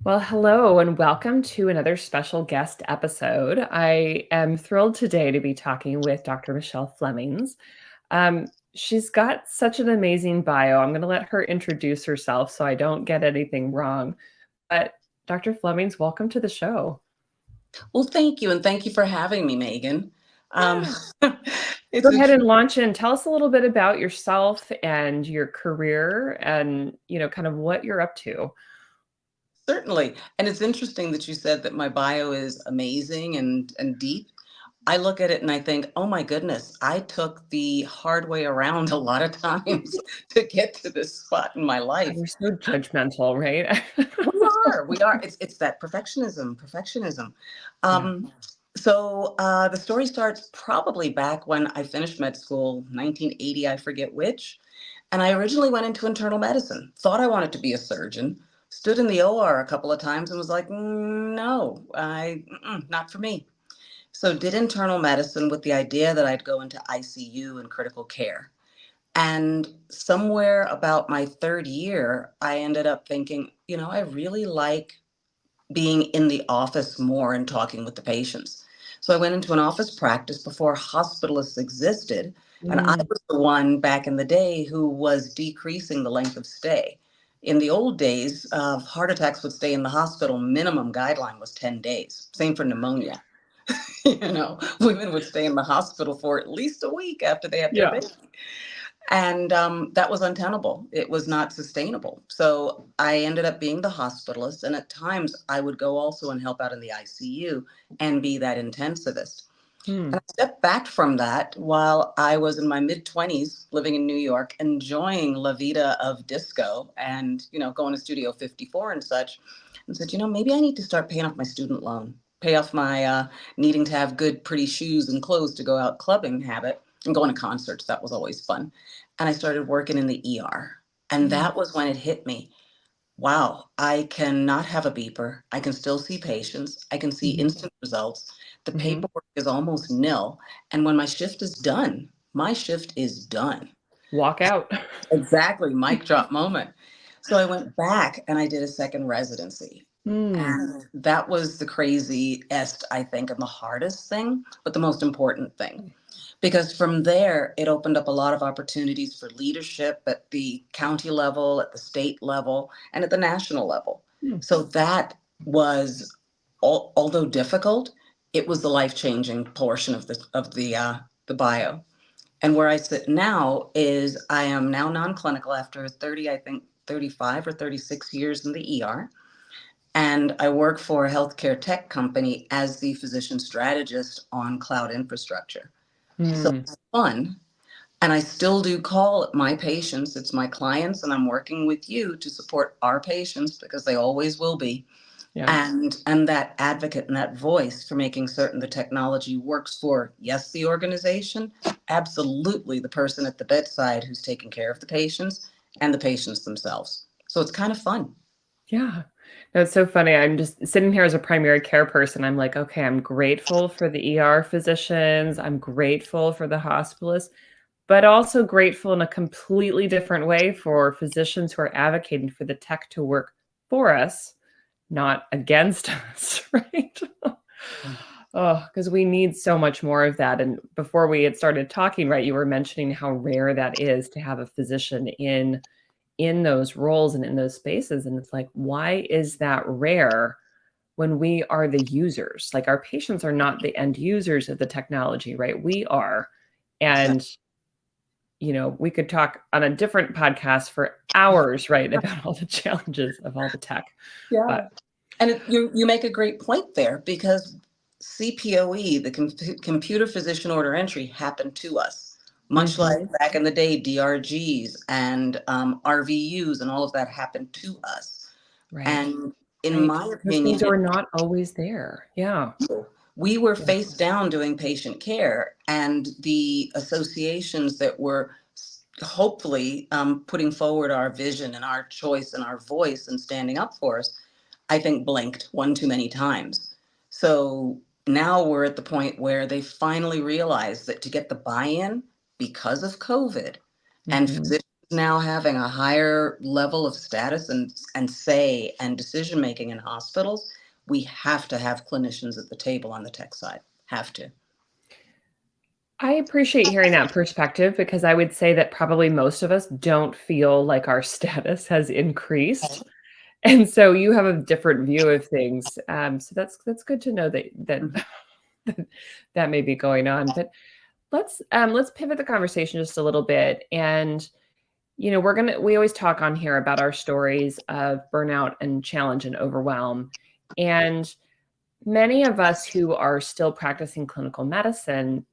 Well, hello and welcome to another special guest episode. I am thrilled today to be talking with Dr. Michelle Flemmings. She's got such an amazing bio. I'm going to let her introduce herself so I don't get anything wrong. But Dr. Flemmings, welcome to the show. Well, thank you, and thank you for having me, Megan. Um, Yeah. it's Go a ahead and launch in. Tell us a little bit about yourself and your career and, kind of what you're up to. Certainly, and it's interesting that you said that my bio is amazing and deep. I look at it and I think, oh my goodness, I took the hard way around a lot of times to get to this spot in my God, life. we're so judgmental, right? We are. It's that perfectionism. Yeah. Um, the story starts probably back when I finished med school, 1980, I forget which. And I originally went into internal medicine, thought I wanted to be a surgeon, stood in the OR a couple of times and was like, no, not for me. So did internal medicine with the idea that I'd go into ICU and critical care. And somewhere about my third year, I ended up thinking, I really like being in the office more and talking with the patients. So I went into an office practice before hospitalists existed. And I Mm. was the one back in the day who was decreasing the length of stay. In the old days, heart attacks would stay in the hospital. Minimum guideline was 10 days. Same for pneumonia. Women would stay in the hospital for at least a week after they had their Yeah. baby. And that was untenable. It was not sustainable. So I ended up being the hospitalist. And at times I would go also and help out in the ICU and be that intensivist. Hmm. And I stepped back from that while I was in my mid 20s living in New York, enjoying La Vida of disco and, going to Studio 54 and such, and said, maybe I need to start paying off my student loan, pay off my needing to have good, pretty shoes and clothes to go out clubbing habit and going to concerts. That was always fun. And I started working in the ER. And Mm. that was when it hit me. Wow, I cannot have a beeper. I can still see patients. I can see Mhm. instant results. The Mhm. paperwork is almost nil. And when my shift is done, my shift is done. Walk out. Exactly, mic drop moment. So I went back and I did a second residency. Mm. And that was the craziest, I think, and the hardest thing, but the most important thing. Because from there, it opened up a lot of opportunities for leadership at the county level, at the state level, and at the national level. Mm. So that was, although difficult, it was the life-changing portion of the bio. And where I sit now is I am now non-clinical after 30, I think 35 or 36 years in the ER. And I work for a healthcare tech company as the physician strategist on cloud infrastructure. So Mm. it's fun. And I still do call my patients, it's my clients, and I'm working with you to support our patients because they always will be. Yeah. And that advocate and that voice for making certain the technology works for, yes, the organization, absolutely the person at the bedside who's taking care of the patients and the patients themselves. So it's kind of fun. Yeah. That's so funny. I'm just sitting here as a primary care person. I'm like, okay, I'm grateful for the ER physicians. I'm grateful for the hospitalists, but also grateful in a completely different way for physicians who are advocating for the tech to work for us, not against us, right? Oh, because we need so much more of that. And before we had started talking, right, you were mentioning how rare that is to have a physician in those roles and in those spaces. And it's like, why is that rare when we are the users? Like our patients are not the end users of the technology, right? We are. Exactly. And we could talk on a different podcast for hours, right, about all the challenges of all the tech. Yeah. But And you make a great point there because CPOE, the computer physician order entry, happened to us. Much like mhm, back in the day, DRGs and RVUs and all of that happened to us. right. And in Right. my Those things opinion, are not always there. Yeah. we were Yeah. face down doing patient care, and the associations that were hopefully putting forward our vision and our choice and our voice and standing up for us, I think blinked one too many times. So now we're at the point where they finally realize that to get the buy in because of COVID and Mhm. physicians now having a higher level of status and say and decision making in hospitals, we have to have clinicians at the table on the tech side. Have to. I appreciate hearing that perspective because I would say that probably most of us don't feel like our status has increased. And so you have a different view of things. So that's good to know that Mhm. that may be going on. But let's pivot the conversation just a little bit. And we always talk on here about our stories of burnout and challenge and overwhelm. And many of us who are still practicing clinical medicine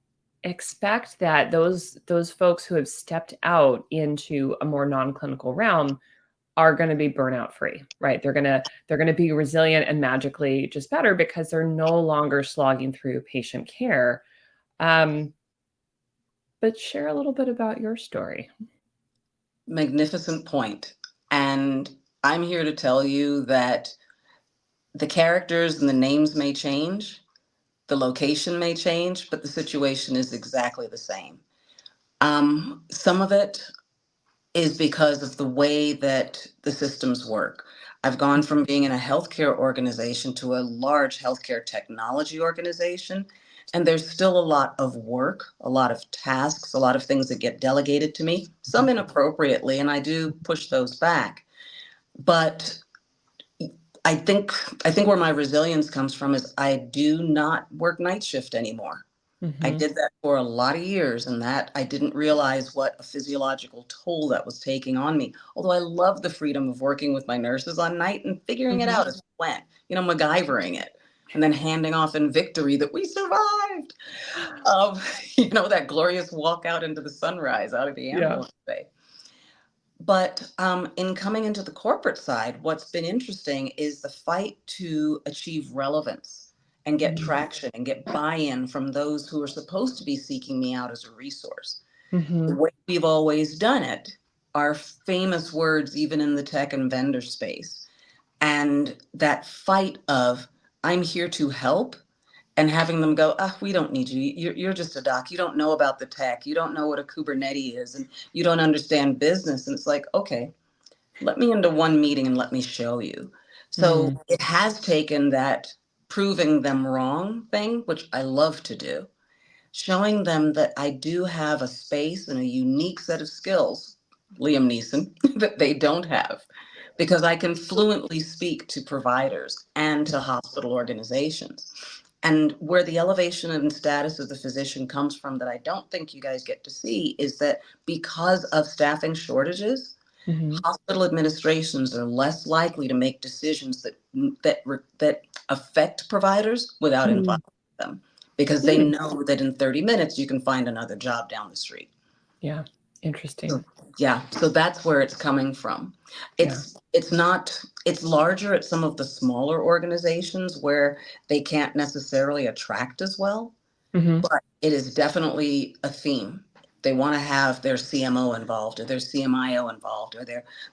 expect that those folks who have stepped out into a more non-clinical realm are going to be burnout free, right? They're going to be resilient and magically just better because they're no longer slogging through patient care. Um, but share a little bit about your story. Magnificent point. And I'm here to tell you that the characters and the names may change, the location may change, but the situation is exactly the same. Some of it is because of the way that the systems work. I've gone from being in a healthcare organization to a large healthcare technology organization, and there's still a lot of work, a lot of tasks, a lot of things that get delegated to me, some inappropriately, and I do push those back. But I think I think where my resilience comes from is I do not work night shift anymore. I Mm-hmm. did that for a lot of years, and that I didn't realize what a physiological toll that was taking on me. Although I love the freedom of working with my nurses on night and figuring it Mm-hmm. out as we went, MacGyvering it, and then handing off in victory that we survived. Um, that glorious walk out into the sunrise out of the Yeah. ambulance bay. But in coming into the corporate side, what's been interesting is the fight to achieve relevance and get traction and get buy in from those who are supposed to be seeking me out as a resource. The Mm-hmm. way we've always done it are famous words, even in the tech and vendor space. And that fight of, I'm here to help, and having them go, we don't need you. You're just a doc. You don't know about the tech. You don't know what a Kubernetes is, and you don't understand business. And it's like, okay, let me into one meeting and let me show you. So Mm-hmm. it has taken that proving them wrong thing, which I love to do, showing them that I do have a space and a unique set of skills, Liam Neeson, that they don't have, because I can fluently speak to providers and to hospital organizations. And where the elevation and status of the physician comes from that I don't think you guys get to see is that because of staffing shortages, Mm-hmm. hospital administrations are less likely to make decisions that affect providers without Mm-hmm. involving them, because they know that in 30 minutes you can find another job down the street. Yeah. So Interesting. yeah, so that's where it's coming from. Yeah. It's not it's larger at some of the smaller organizations where they can't necessarily attract as well, Mm-hmm. but it is definitely a theme. They want to have their CMO involved or their CMIO involved or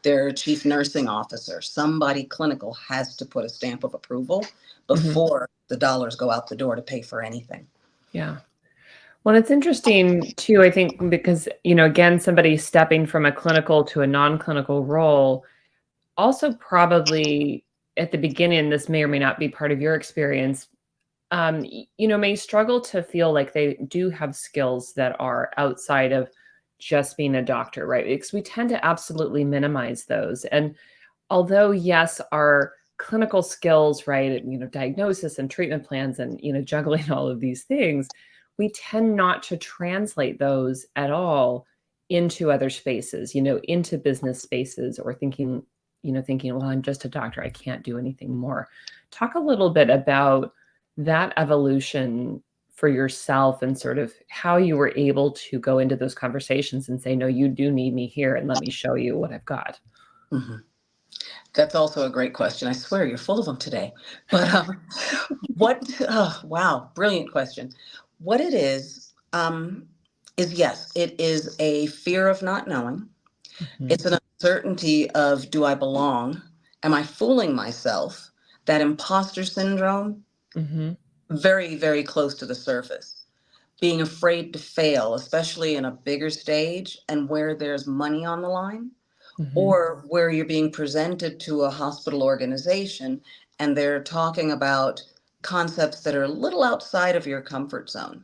their chief nursing officer. Somebody clinical has to put a stamp of approval Mm-hmm. before the dollars go out the door to pay for anything. Yeah. Well, it's interesting too, I think, because, again, somebody stepping from a clinical to a non-clinical role also probably at the beginning, this may or may not be part of your experience, may struggle to feel like they do have skills that are outside of just being a doctor, right? Because we tend to absolutely minimize those. And although, yes, our clinical skills, right, diagnosis and treatment plans and, juggling all of these things, we tend not to translate those at all into other spaces, into business spaces or thinking, well, I'm just a doctor. I can't do anything more. Talk a little bit about that evolution for yourself and sort of how you were able to go into those conversations and say, no, you do need me here and let me show you what I've got. Mhm. That's also a great question. I swear you're full of them today. But wow, brilliant question. What it is yes, it is a fear of not knowing. Mhm. It's an uncertainty of, do I belong? Am I fooling myself? That imposter syndrome, Mhm. very, very close to the surface. being afraid to fail, especially in a bigger stage and where there's money on the line, Mhm. or where you're being presented to a hospital organization and they're talking about concepts that are a little outside of your comfort zone.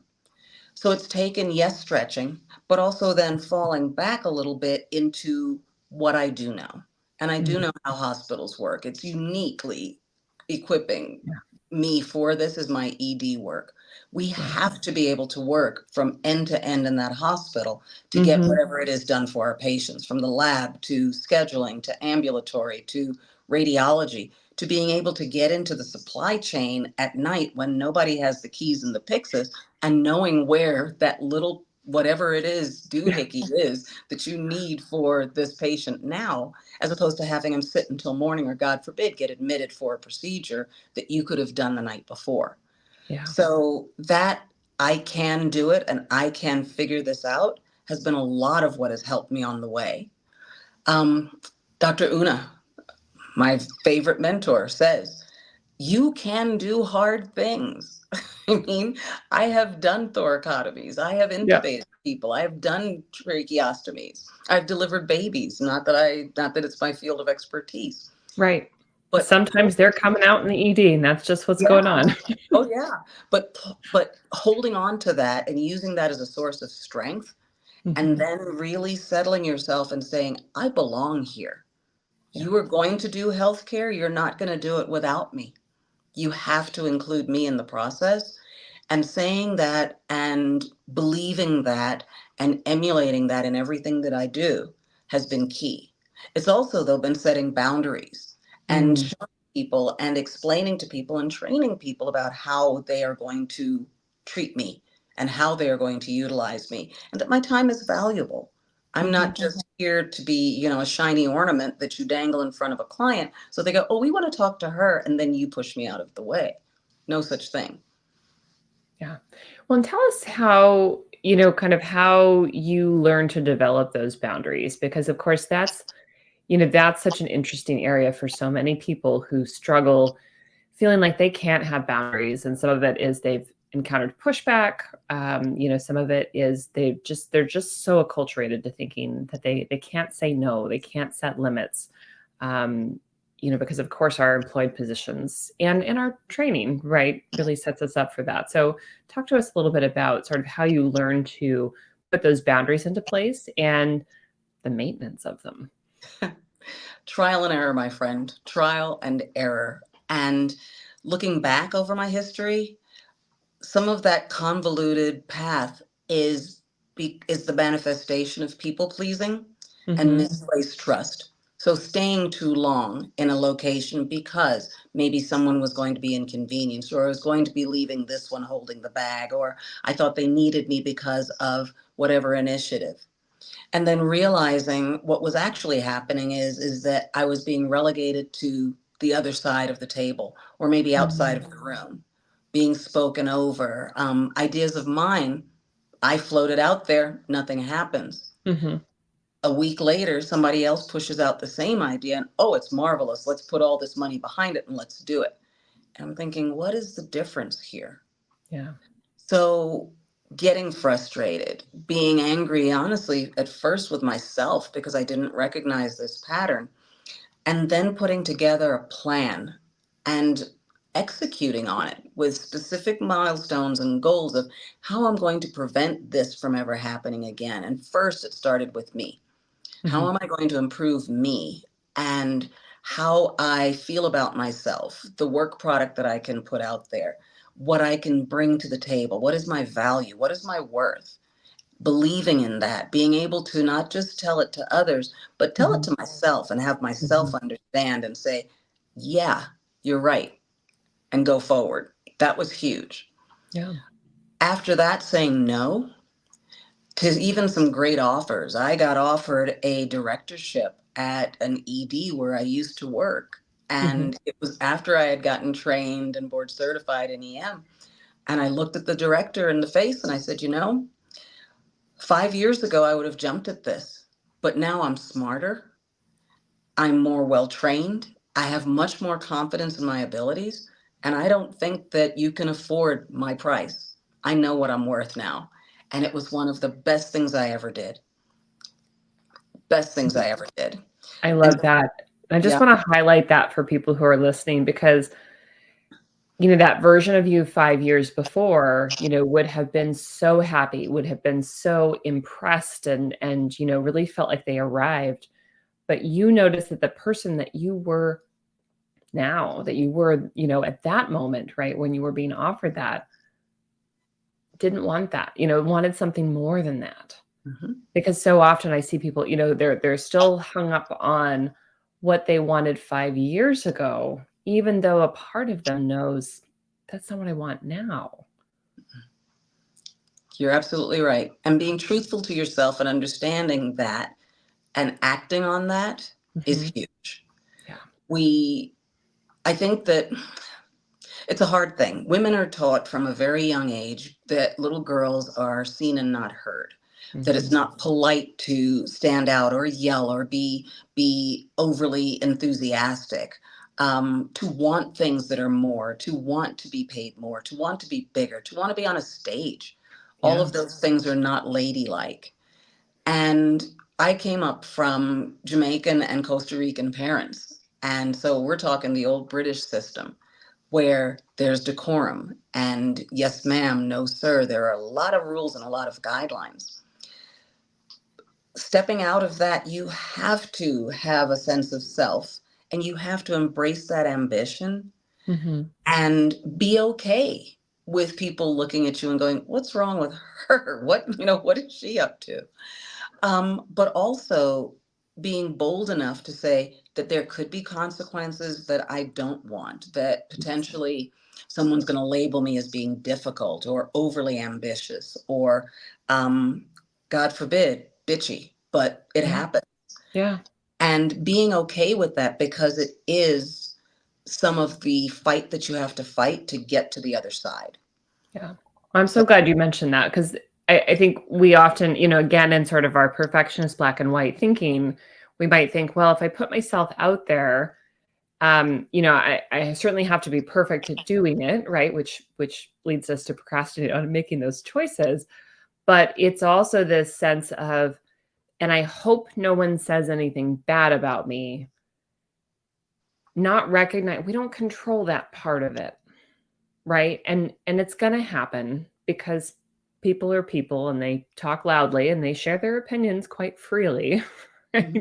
So it's taken, yes, stretching, but also then falling back a little bit into what I do know. And I do Mm. know how hospitals work. It's uniquely equipping Yeah, me for this is my ED work. We yeah. have to be able to work from end to end in that hospital to get Mhm. whatever it is done for our patients, from the lab to scheduling to ambulatory to radiology to being able to get into the supply chain at night when nobody has the keys and the pixes, and knowing where that little whatever it is doohickey is that you need for this patient now, as opposed to having him sit until morning or, God forbid, get admitted for a procedure that you could have done the night before. Yeah. So that I can do it and I can figure this out has been a lot of what has helped me on the way. Um, Dr. Una, my favorite mentor, says, you can do hard things. I mean, I have done thoracotomies, I have Yeah. intubated people, I have done tracheostomies, I've delivered babies. Not that it's my field of expertise, Right. but Sometimes they're coming out in the ED, and that's just what's yeah. going on. Oh yeah. But holding on to that and using that as a source of strength, and Mhm. then really settling yourself and saying, I belong here. Yeah. You are going to do healthcare, you're not going to do it without me. You have to include me in the process. And saying that and believing that and emulating that in everything that I do has been key. It's also, though, been setting boundaries and Mm. showing people and explaining to people and training people about how they are going to treat me and how they are going to utilize me, and that my time is valuable. I'm not Mhm. just here to be, a shiny ornament that you dangle in front of a client so they go, oh, we want to talk to her, and then you push me out of the way. No such thing. Yeah. Well, and tell us how, kind of how you learn to develop those boundaries, because of course that's such an interesting area for so many people who struggle feeling like they can't have boundaries. And some of it is they've encountered pushback. Some of it is they're just so acculturated to thinking that they can't say no, they can't set limits. Um, because of course our employed positions and in our training, right, really sets us up for that. So talk to us a little bit about sort of how you learn to put those boundaries into place and the maintenance of them. Trial and error, my friend. Trial and error. And looking back over my history, some of that convoluted path is is the manifestation of people pleasing and Hmm. misplaced trust. So staying too long in a location because maybe someone was going to be inconvenienced, or I was going to be leaving this one holding the bag, or I thought they needed me because of whatever initiative. And then realizing what was actually happening is that I was being relegated to the other side of the table, or maybe outside of the room, being spoken over. Ideas of mine, I floated out there, nothing happens. Hmm. A week later, somebody else pushes out the same idea, and oh, it's marvelous. Let's put all this money behind it and let's do it. And I'm thinking, what is the difference here? Yeah. So getting frustrated, being angry, honestly, at first with myself because I didn't recognize this pattern, and then putting together a plan and executing on it with specific milestones and goals of how I'm going to prevent this from ever happening again. And first, it started with me. How Hmm. am I going to improve me and how I feel about myself, the work product that I can put out there, what I can bring to the table, what is my value, what is my worth? Believing in that, being able to not just tell it to others, but tell it Hmm. to myself and have myself Hmm. understand and say, yeah, you're right, and go forward. That was huge. Yeah. After that, saying no to even some great offers. I got offered a directorship at an ED where I used to work. Hmm. And it was after I had gotten trained and board certified in EM. And I looked at the director in the face and I said, 5 years ago, I would have jumped at this. But now I'm smarter. I'm more well trained. I have much more confidence in my abilities. And I don't think that you can afford my price. I know what I'm worth now. And it was one of the best things I ever did. Best things I ever did. I And love that. I just yeah, want to highlight that for people who are listening, because that version of you 5 years before, would have been so happy, would have been so impressed, and really felt like they arrived. But you noticed that the person that you were now, that you were, at that moment, right, when you were being offered that, didn't want that, wanted something more than that. mhm. Because so often I see people, they're still hung up on what they wanted 5 years ago, even though a part of them knows that's not what I want now. You're absolutely right. And being truthful to yourself and understanding that and acting on that is Mhm. huge. Yeah. We, I think that it's a hard thing. Women are taught from a very young age that little girls are seen and not heard. That it's Mhm. not polite to stand out or yell or be overly enthusiastic. To want things that are more, to want to be paid more, to want to be bigger, to want to be on a stage. All Yeah. of those things are not ladylike. And I came up from Jamaican and Costa Rican parents. And so we're talking the old British system where there's decorum and yes, ma'am, no, sir. There are a lot of rules and a lot of guidelines. Stepping out of that, you have to have a sense of self and you have to embrace that ambition Mhm. and be okay with people looking at you and going, what's wrong with her? What is she up to? But also being bold enough to say that there could be consequences that I don't want, that potentially someone's going to label me as being difficult or overly ambitious or, um, God forbid, bitchy, but it Yeah. happens. Yeah. And being okay with that because it is some of the fight that you have to fight to get to the other side. Yeah. I'm So, so glad you mentioned that, because I think we often, again, in sort of our perfectionist black and white thinking, we might think, well, if I put myself out there, I certainly have to be perfect at doing it, right? Which leads us to procrastinate on making those choices. But it's also this sense of, and I hope no one says anything bad about me, not recognize we don't control that part of it, right? And it's gonna happen because people are people and they talk loudly and they share their opinions quite freely, mhm,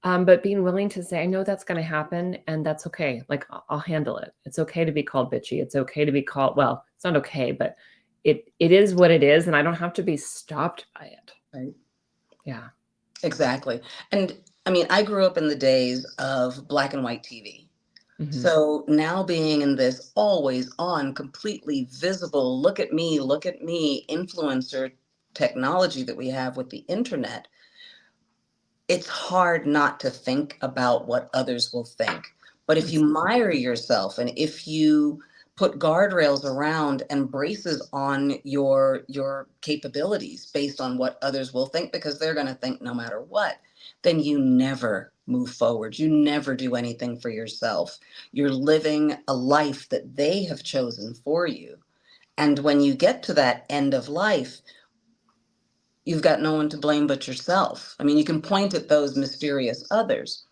right? But being willing to say, I know that's gonna happen and that's okay. Like I'll handle it. It's okay to be called bitchy. It's okay to be called, well, it's not okay, but it is what it is, and I don't have to be stopped by it. right. Yeah. Exactly. And I mean, I grew up in the days of black and white TV. Mhm. So now being in this always on, completely visible, look at me, influencer technology that we have with the internet, it's hard not to think about what others will think. But if you Absolutely. mire yourself and if you put guardrails around and braces on your capabilities based on what others will think, because they're going to think no matter what, then you never move forward. You never do anything for yourself. You're living a life that they have chosen for you. And when you get to that end of life, you've got no one to blame but yourself. I mean, you can point at those mysterious others,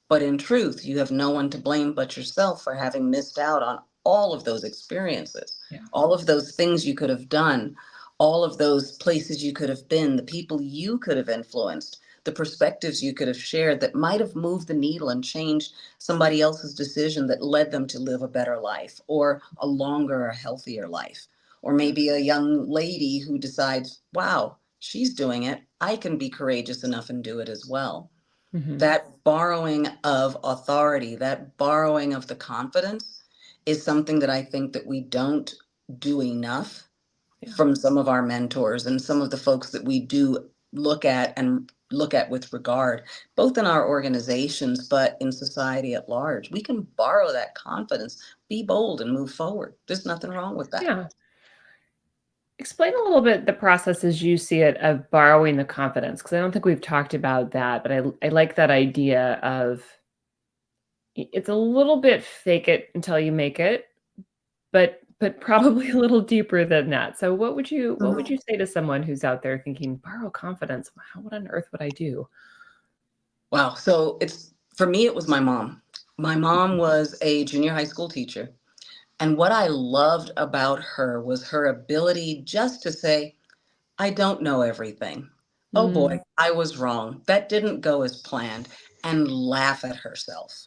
but in truth, you have no one to blame but yourself for having missed out on all of those experiences, Yeah. all of those things you could have done, all of those places you could have been, the people you could have influenced, the perspectives you could have shared that might have moved the needle and changed somebody else's decision that led them to live a better life or a longer, a healthier life. Or maybe a young lady who decides, wow, she's doing it. I can be courageous enough and do it as well. Mhm. That borrowing of authority, that borrowing of the confidence is something that I think that we don't do enough Yeah. from some of our mentors and some of the folks that we do look at and look at with regard, both in our organizations, but in society at large. We can borrow that confidence, be bold and move forward. There's nothing wrong with that. Yeah. Explain a little bit the process as you see it of borrowing the confidence, because I don't think we've talked about that, but I like that idea of it's a little bit fake it until you make it, but but probably a little deeper than that. So what would you say to someone who's out there thinking, borrow confidence? What on earth would I do? Wow. So for me, it was my mom. My mom was a junior high school teacher. And what I loved about her was her ability just to say, I don't know everything. Oh boy, Mm, I was wrong. That didn't go as planned, and laugh at herself.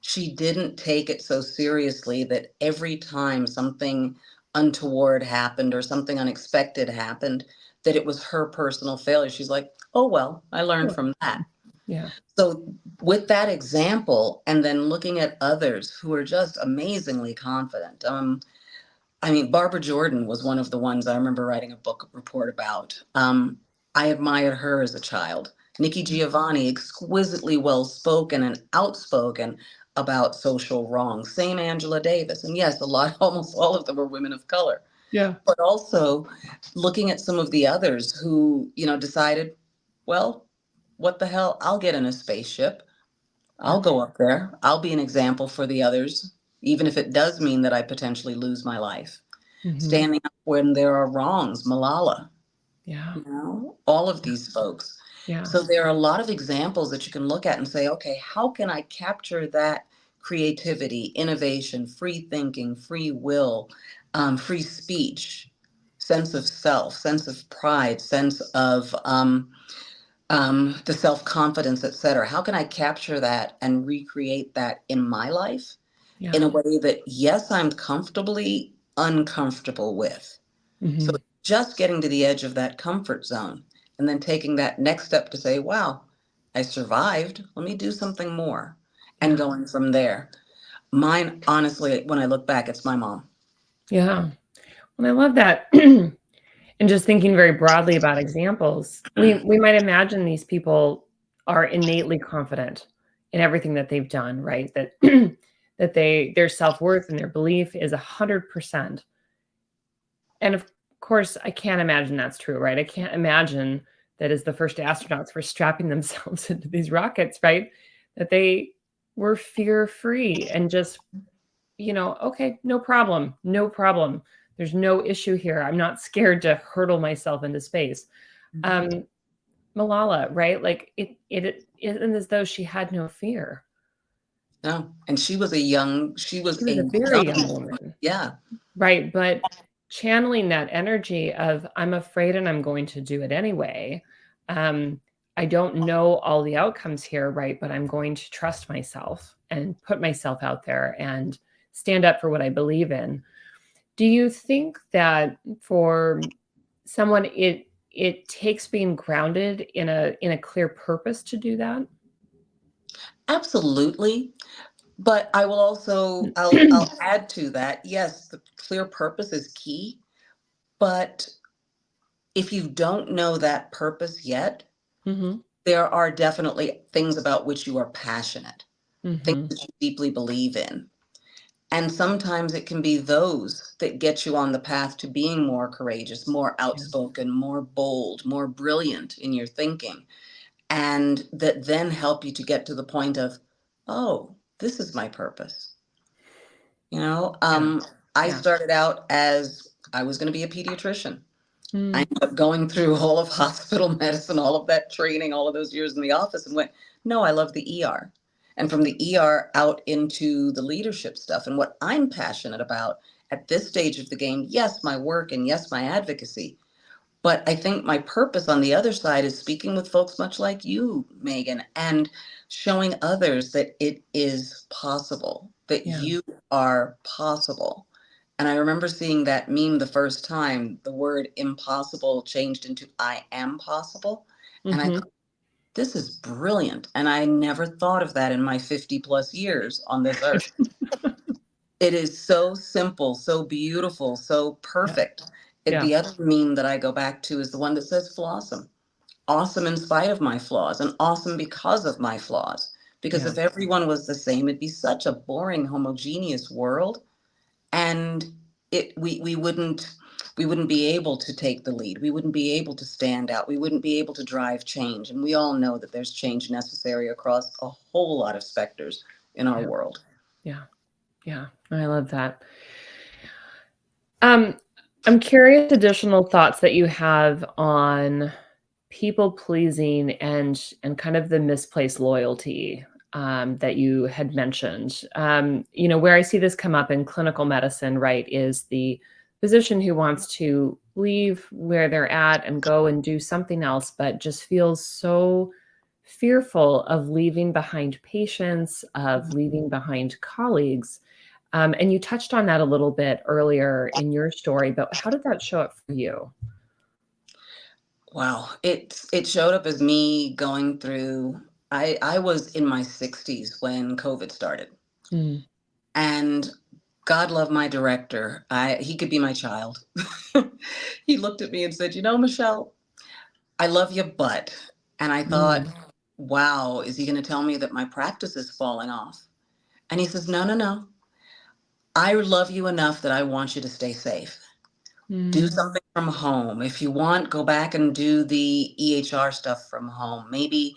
She didn't take it so seriously that every time something untoward happened or something unexpected happened, that it was her personal failure. She's like, oh, well, I learned sure. from that. Yeah. So, with that example, and then looking at others who are just amazingly confident, I mean, Barbara Jordan was one of the ones I remember writing a book report about. I admired her as a child. Nikki Giovanni, exquisitely well spoken and outspoken about social wrongs. Same Angela Davis. And yes, almost all of them were women of color. Yeah. But also looking at some of the others who, decided, well, what the hell? I'll get in a spaceship. Yeah. I'll go up there. I'll be an example for the others, even if it does mean that I potentially lose my life. Hmm. Standing up when there are wrongs, Malala, Yeah. all of these folks. Yeah. So there are a lot of examples that you can look at and say, okay, how can I capture that creativity, innovation, free thinking, free will, free speech, sense of self, sense of pride, sense of the self confidence, et cetera? How can I capture that and recreate that in my life in Yeah. a way that, yes, I'm comfortably uncomfortable with? So Hmm. just getting to the edge of that comfort zone and then taking that next step to say, wow, I survived. Let me do something more. And Yeah. going from there. Mine, honestly, when I look back, it's my mom. Yeah. And I love that. And just thinking very broadly about examples, we might imagine these people are innately confident in everything that they've done, right? That that their self-worth and their belief is 100%. And of course, I can't imagine that's true, right? I can't imagine that as the first astronauts were strapping themselves into these rockets, right? That they were fear-free and just, okay, no problem, no problem. There's no issue here. I'm not scared to hurtle myself into space. Mhm. Um, Malala, right? Like it isn't as though she had no fear. No, and she was She a was a very young young, woman, yeah, right? But channeling that energy of I'm afraid and I'm going to do it anyway. Um, I don't know all the outcomes here, right? But I'm going to trust myself and put myself out there and stand up for what I believe in. Do you think that for someone it takes being grounded in a clear purpose to do that? absolutely. But I will also, I'll add to that. Yes, the clear purpose is key. But if you don't know that purpose yet, Mhm. there are definitely things about which you are passionate, things Mhm. that you deeply believe in. And sometimes it can be those that get you on the path to being more courageous, more Yeah. outspoken, more bold, more brilliant in your thinking, and that then help you to get to the point of, oh, this is my purpose. You know, Yeah. I Yeah. started out as I was going to be a pediatrician. I Mm. ended up going through all of hospital medicine, all of that training, all of those years in the office, and went, no, I love the ER. And from the ER out into the leadership stuff and what I'm passionate about at this stage of the game. Yes, my work and yes, my advocacy. But I think my purpose on the other side is speaking with folks much like you, Megan, and showing others that it is possible, that Yeah. you are possible. And I remember seeing that meme the first time, the word impossible changed into I am possible. And I Mhm. thought, this is brilliant. And I never thought of that in my 50 plus years on this earth. It is so simple, so beautiful, so Yeah. perfect. Yeah. The other meme that I go back to is the one that says flawsome. Awesome in spite of my flaws and awesome because of my flaws. Because Yeah. if everyone was the same, it'd be such a boring, homogeneous world. And we wouldn't be able to take the lead. We wouldn't be able to stand out. We wouldn't be able to drive change. And we all know that there's change necessary across a whole lot of specters in our Yeah. world. Yeah. Yeah. I love that. Um, I'm curious additional thoughts that you have on people pleasing and kind of the misplaced loyalty that you had mentioned. Where I see this come up in clinical medicine, right, is the physician who wants to leave where they're at and go and do something else, but just feels so fearful of leaving behind patients, of leaving behind colleagues. And you touched on that a little bit earlier in your story, but how did that show up for you? Wow. It showed up as me going through. I was in my 60s when COVID started. Mm, And God love my director. He could be my child. He looked at me and said, "You know, Michelle, I love you, but." And I thought, mm, wow, is he going to tell me that my practice is falling off? And he says, "No, no, no. I love you enough that I want you to stay safe. Do mm, something from home. If you want, go back and do the EHR stuff from home. Maybe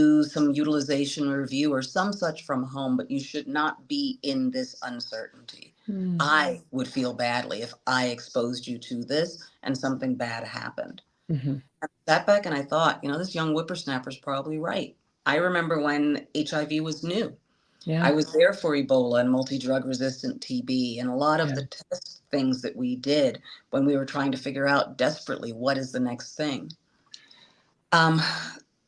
do some utilization review or some such from home, but you should not be in this uncertainty. mm, I would feel badly if I exposed you to this and something bad happened." mhm. I sat back and I thought, this young whippersnapper's probably right. I remember when HIV was new. I Yeah, was there for Ebola and multi-drug resistant TB and a lot of yeah. the test things that we did when we were trying to figure out desperately what is the next thing. Um,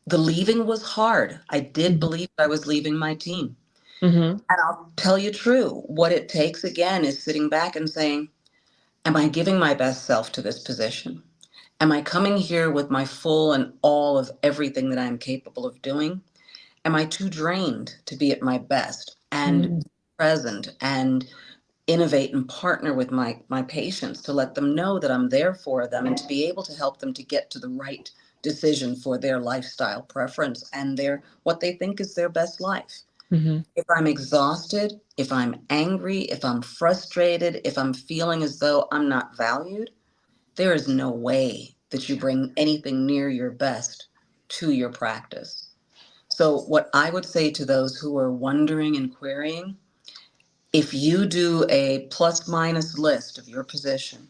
the leaving was hard. I did Mhm, believe I was leaving my team. mhm, And I'll tell you true, what it takes again is sitting back and saying, am I giving my best self to this position? Am I coming here with my full and all of everything that I'm capable of doing? Am I too drained to be at my best and mm, present and innovate and partner with my patients to let them know that I'm there for them and to be able to help them to get to the right decision for their lifestyle preference and their what they think is their best life. mhm. If I'm exhausted, if I'm angry, if I'm frustrated, if I'm feeling as though I'm not valued, there is no way that you Yeah, bring anything near your best to your practice. So, what I would say to those who are wondering and querying, if you do a plus minus list of your position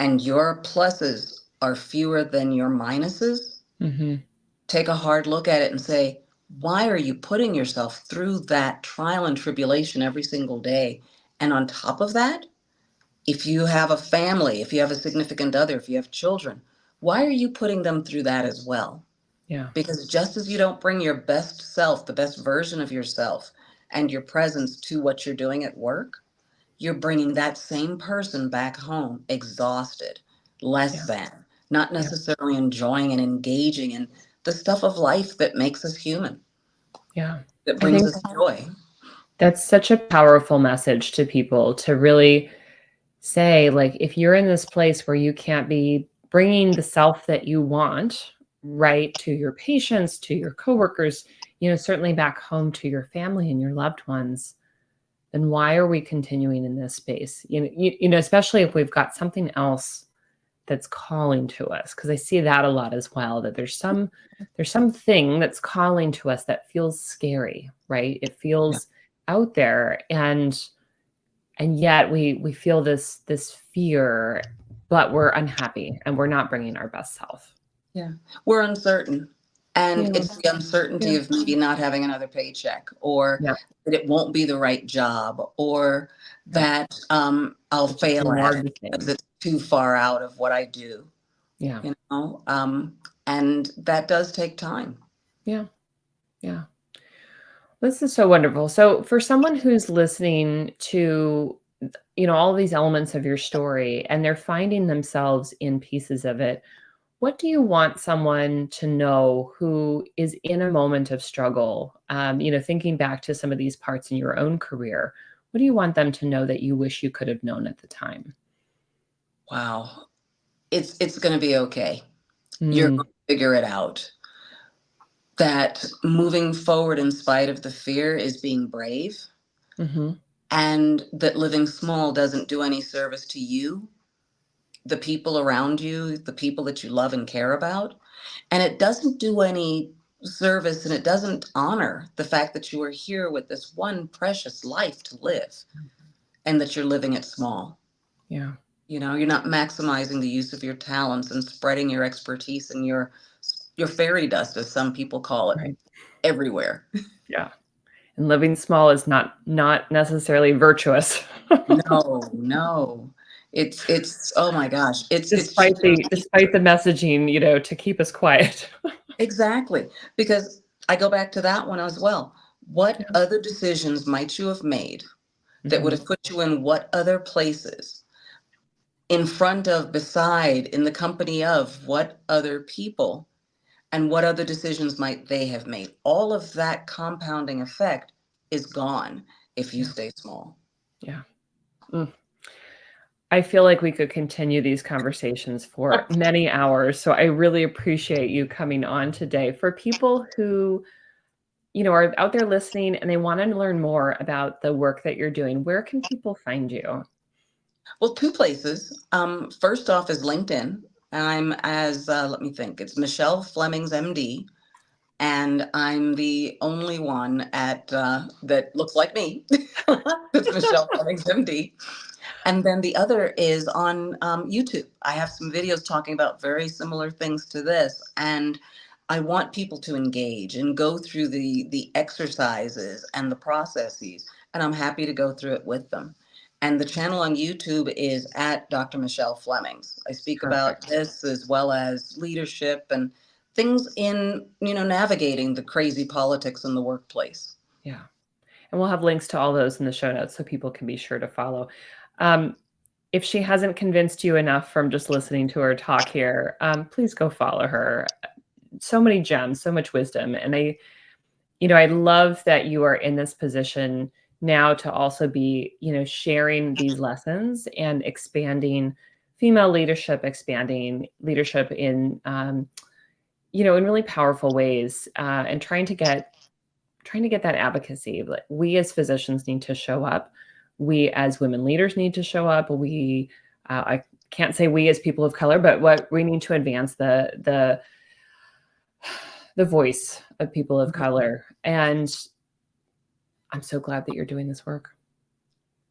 and your pluses are fewer than your minuses, mhm. take a hard look at it and say, why are you putting yourself through that trial and tribulation every single day? And on top of that, if you have a family, if you have a significant other, if you have children, why are you putting them through that as well? Yeah, Because just as you don't bring your best self, the best version of yourself, and your presence to what you're doing at work, you're bringing that same person back home exhausted, less yeah, than, not yeah, necessarily enjoying and engaging in the stuff of life that makes us human, yeah. that I brings think us joy. that's such a powerful message to people to really say, like, if you're in this place where you can't be bringing the self that you want, right, to your patients, to your coworkers, certainly back home to your family and your loved ones, then why are we continuing in this space? Especially if we've got something else that's calling to us, because I see that a lot as well, that there's something that's calling to us that feels scary, right? It Yeah. feels out there, and yet we feel this fear, but we're unhappy and we're not bringing our best self. Yeah. We're uncertain. And Yeah, it's the uncertainty yeah, of maybe not having another paycheck or yeah, that it won't be the right job or yeah. that I'll It's just fail at more of it the because same. it's too far out of what I do, Yeah, you know? And that does take time. yeah, yeah. This is so wonderful. So for someone who's listening to, all of these elements of your story and they're finding themselves in pieces of it, what do you want someone to know who is in a moment of struggle? Thinking back to some of these parts in your own career, what do you want them to know that you wish you could have known at the time? Wow. It's going to be okay. You're Mm, going to figure it out. That moving forward in spite of the fear is being brave, hmm. and that living small doesn't do any service to you, the people around you, the people that you love and care about. And it doesn't do any service and it doesn't honor the fact that you are here with this one precious life to live and that you're living it small. Yeah. You're not maximizing the use of your talents and spreading your expertise and your fairy dust, as some people call it, Right. everywhere. Yeah. And living small is not necessarily virtuous. No, no. It's oh my gosh. It's Despite cheaper the to keep despite the messaging, to keep us quiet. exactly. Because I go back to that one as well. What Yeah. other decisions might you have made that would Mhm. have put you in what other places? In front of, beside, in the company of what other people, and what other decisions might they have made? All of that compounding effect is gone if you Yeah. stay small. Yeah. Mm. I feel like we could continue these conversations for many hours, so I really appreciate you coming on today. For people who, are out there listening and they wanna learn more about the work that you're doing, where can people find you? Well, two places. First off is LinkedIn. I'm as let me think. It's Michelle Flemmings, MD, and I'm the only one at that looks like me. It's Michelle Flemmings, MD. And then the other is on YouTube. I have some videos talking about very similar things to this, and I want people to engage and go through the exercises and the processes, and I'm happy to go through it with them. And the channel on YouTube is at Dr. Michelle Flemmings. I speak about Perfect. this as well as leadership and things in, navigating the crazy politics in the workplace. Yeah. And we'll have links to all those in the show notes so people can be sure to follow. Um, if she hasn't convinced you enough from just listening to her talk here, please go follow her. So many gems, so much wisdom. And I love that you are in this position now to also be, sharing these lessons and expanding female leadership, expanding leadership in really powerful ways, and trying to get that advocacy. Like, we as physicians need to show up. We as women leaders need to show up. I can't say we as people of color, but what we need to advance the voice of people of color. And I'm so glad that you're doing this work.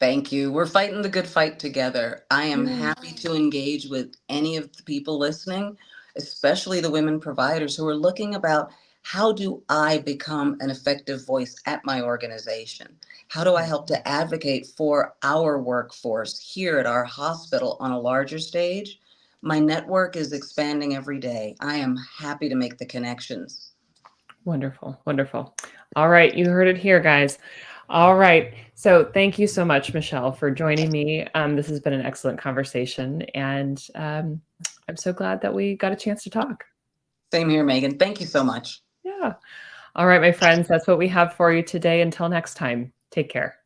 Thank you. We're fighting the good fight together. I am Yeah. happy to engage with any of the people listening, especially the women providers who are looking about how do I become an effective voice at my organization? How do I help to advocate for our workforce here at our hospital on a larger stage? My network is expanding every day. I am happy to make the connections. Wonderful. Wonderful. All right. You heard it here, guys. All right. So thank you so much, Michelle, for joining me. This has been an excellent conversation. And I'm so glad that we got a chance to talk. Same here, Megan. Thank you so much. Yeah. All right, my friends, that's what we have for you today. Until next time, take care.